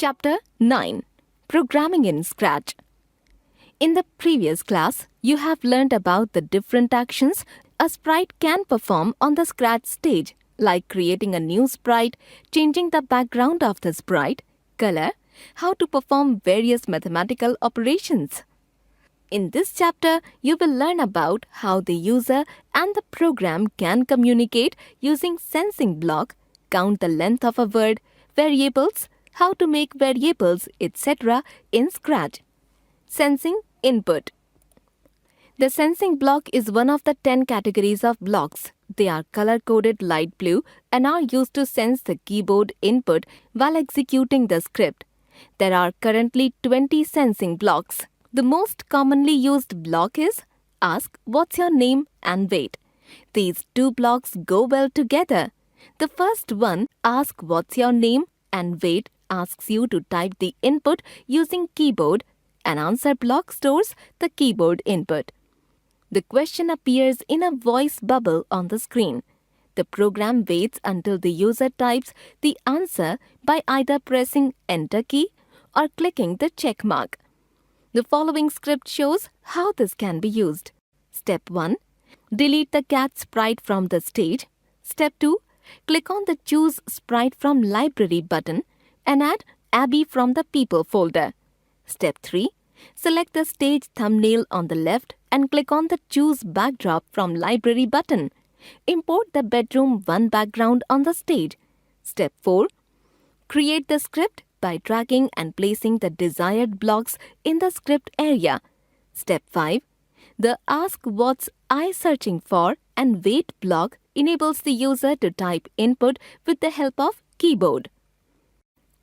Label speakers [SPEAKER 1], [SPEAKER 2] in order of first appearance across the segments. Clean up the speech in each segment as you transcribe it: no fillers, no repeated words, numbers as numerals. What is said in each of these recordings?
[SPEAKER 1] Chapter 9 Programming in Scratch. In the previous class, you have learned about the different actions a sprite can perform on the Scratch stage, like creating a new sprite, changing the background of the sprite, color, how to perform various mathematical operations. In this chapter, you will learn about how the user and the program can communicate using sensing block, count the length of a word, variables, how to make variables, etc. in Scratch. Sensing input. The sensing block is one of the 10 categories of blocks. They are color-coded light blue and are used to sense the keyboard input while executing the script. There are currently 20 sensing blocks. The most commonly used block is Ask What's Your Name and Wait. These two blocks go well together. The first one, Ask What's Your Name and Wait, asks you to type the input using keyboard, and answer block stores the keyboard input. The question appears in a voice bubble on the screen. The program waits until the user types the answer by either pressing Enter key or clicking the check mark. The following script shows how this can be used. Step 1. Delete the cat sprite from the stage. Step 2. Click on the Choose Sprite from Library button and add Abby from the People folder. Step 3. Select the stage thumbnail on the left and click on the Choose Backdrop from Library button. Import the bedroom 1 background on the stage. Step 4. Create the script by dragging and placing the desired blocks in the script area. Step 5. The Ask What's I Searching For and Wait block enables the user to type input with the help of keyboard.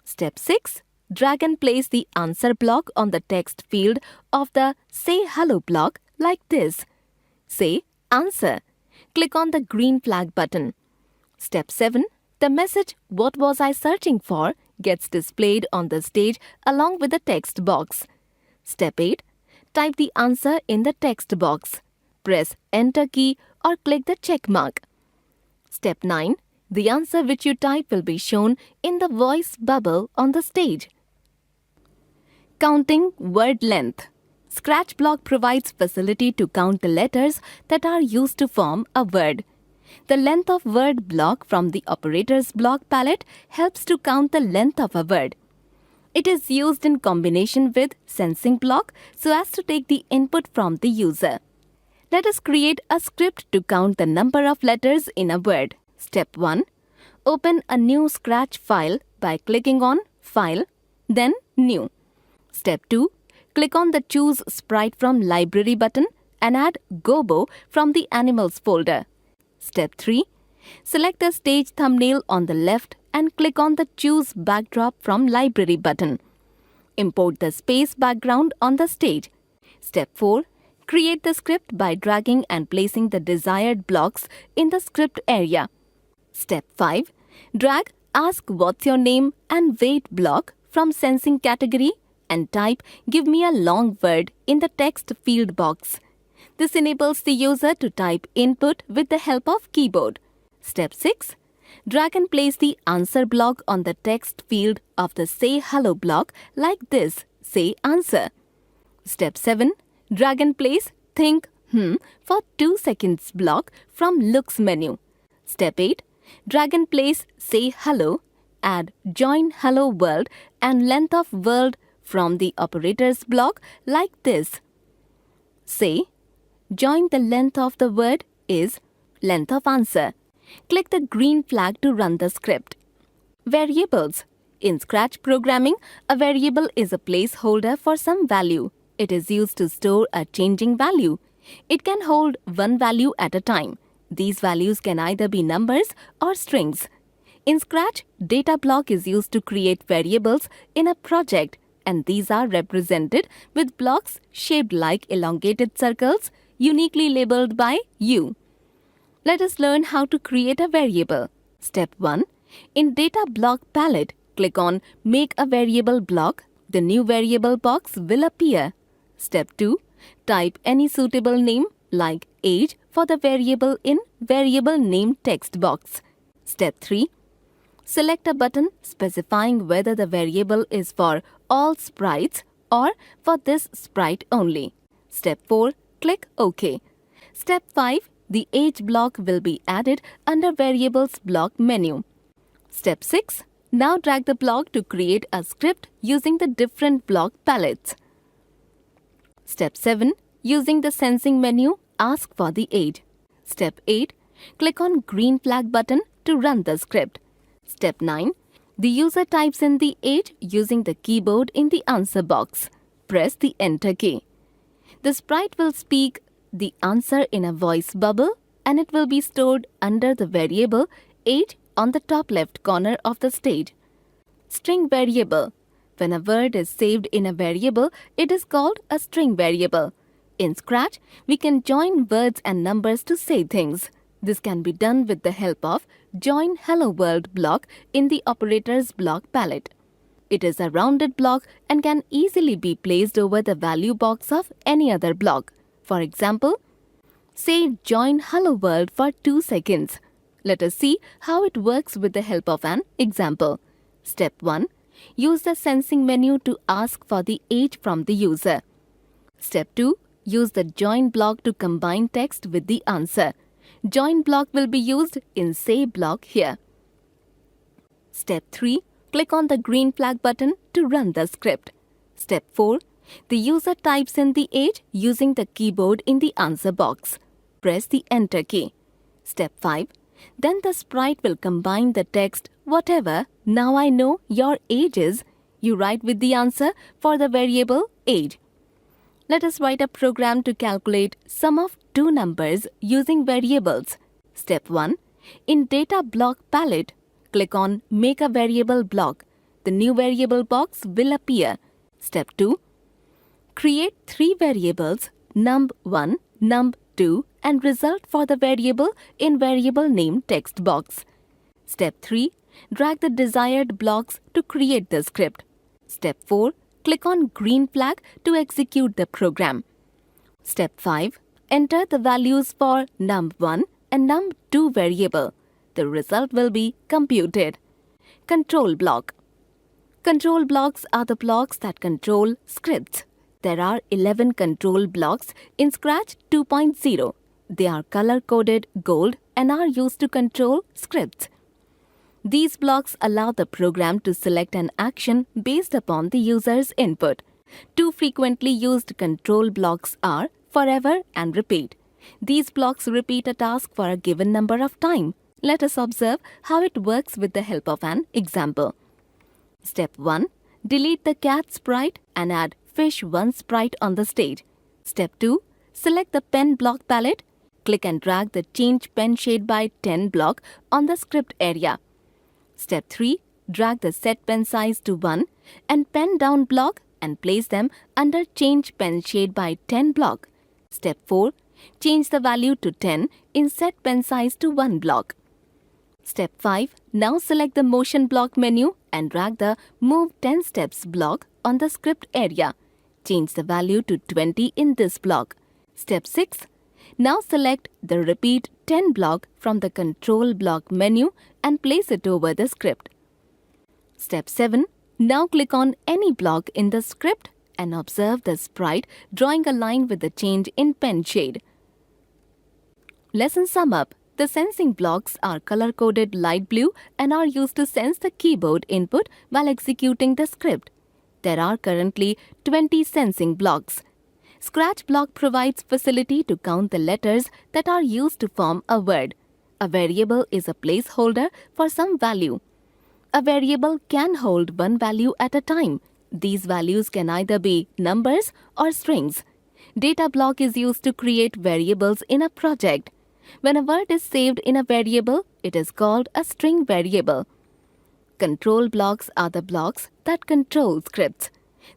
[SPEAKER 1] Step 6. Drag and place the answer block on the text field of the Say Hello block like this. Say Answer. Click on the green flag button. Step 7. The message What Was I Searching For gets displayed on the stage along with the text box. Step 8. Type the answer in the text box. Press Enter key or click the check mark. Step 9. The answer which you type will be shown in the voice bubble on the stage. Counting word length. Scratch block provides facility to count the letters that are used to form a word. The length of word block from the operators block palette helps to count the length of a word. It is used in combination with sensing block so as to take the input from the user. Let us create a script to count the number of letters in a word. Step 1. Open a new Scratch file by clicking on File, then New. Step 2. Click on the Choose Sprite from Library button and add Gobo from the Animals folder. Step 3. Select the stage thumbnail on the left and click on the Choose Backdrop from Library button. Import the space background on the stage. Step 4. Create the script by dragging and placing the desired blocks in the script area. Step 5. Drag Ask What's Your Name and Wait block from Sensing category and type Give me a long word in the text field box. This enables the user to type input with the help of keyboard. Step 6. Drag and place the answer block on the text field of the Say Hello block like this. Say Answer. Step 7. Drag and place Think for 2 seconds block from Looks menu. Step 8. Drag and place Say Hello, add Join Hello World and length of world from the operators block like this. Say, join the length of the word is length of answer. Click the green flag to run the script. Variables. In Scratch programming, a variable is a placeholder for some value. It is used to store a changing value. It can hold one value at a time. These values can either be numbers or strings. In Scratch, data block is used to create variables in a project, and these are represented with blocks shaped like elongated circles, uniquely labeled by U. Let us learn how to create a variable. Step 1. In Data Block palette, click on Make a Variable block. The new variable box will appear. Step 2. Type any suitable name like age for the variable in Variable Name text box. Step 3. select a button specifying whether the variable is for all sprites or for this sprite only. Step 4. Click OK. Step 5. The age block will be added under Variables block menu. Step 6. Now drag the block to create a script using the different block palettes. Step 7. Using the Sensing menu, ask for the age. Step 8. Click on green flag button to run the script. Step 9. The user types in the age using the keyboard in the answer box. Press the enter key. The sprite will speak the answer in a voice bubble and it will be stored under the variable age on the top left corner of the stage. String variable. When a word is saved in a variable, it is called a string variable. In Scratch, we can join words and numbers to say things. This can be done with the help of Join Hello World block in the Operators block palette. It is a rounded block and can easily be placed over the value box of any other block. For example, say Join Hello World for 2 seconds. Let us see how it works with the help of an example. Step 1. Use the Sensing menu to ask for the age from the user. Step 2. Use the Join block to combine text with the answer. Join block will be used in Say block here. Step 3. Click on the green flag button to run the script. Step 4. The user types in the age using the keyboard in the answer box. Press the enter key. Step 5. Then the sprite will combine the text whatever now I know your age is. You write with the answer for the variable age. Let us write a program to calculate sum of two numbers using variables. Step 1. In Data block palette, click on Make a variable block. The new variable box will appear. Step 2. Create 3 variables num1, num2 and result for the variable in variable name text box. Step 3. Drag the desired blocks to create the script. Step 4. Click on green flag to execute the program. Step 5. Enter the values for num1 and num2 variable. The result will be computed. Control block. Control blocks are the blocks that control scripts. There are 11 control blocks in Scratch 2.0. They are color-coded gold and are used to control scripts. These blocks allow the program to select an action based upon the user's input. Two frequently used control blocks are forever and repeat. These blocks repeat a task for a given number of time. Let us observe how it works with the help of an example. Step 1. Delete the cat sprite and add fish 1 sprite on the stage. Step 2. Select the pen block palette. Click and drag the Change Pen Shade by 10 block on the script area. Step 3. Drag the Set Pen Size to 1 and Pen Down block and place them under Change Pen Shade by 10 block. Step 4. Change the value to 10 in Set Pen Size to 1 block. Step 5. Now select the Motion block menu and drag the Move 10 Steps block on the script area. Change the value to 20 in this block. Step 6. Now select the Repeat 10 block from the Control block menu and place it over the script. Step 7. Now click on any block in the script and observe the sprite drawing a line with the change in pen shade. Lesson sum up. The sensing blocks are color-coded light blue and are used to sense the keyboard input while executing the script. There are currently 20 sensing blocks. Scratch block provides facility to count the letters that are used to form a word. A variable is a placeholder for some value. A variable can hold one value at a time. These values can either be numbers or strings. Data block is used to create variables in a project. When a word is saved in a variable, it is called a string variable. Control blocks are the blocks that control scripts.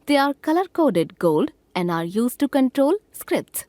[SPEAKER 1] They are color-coded gold and are used to control scripts.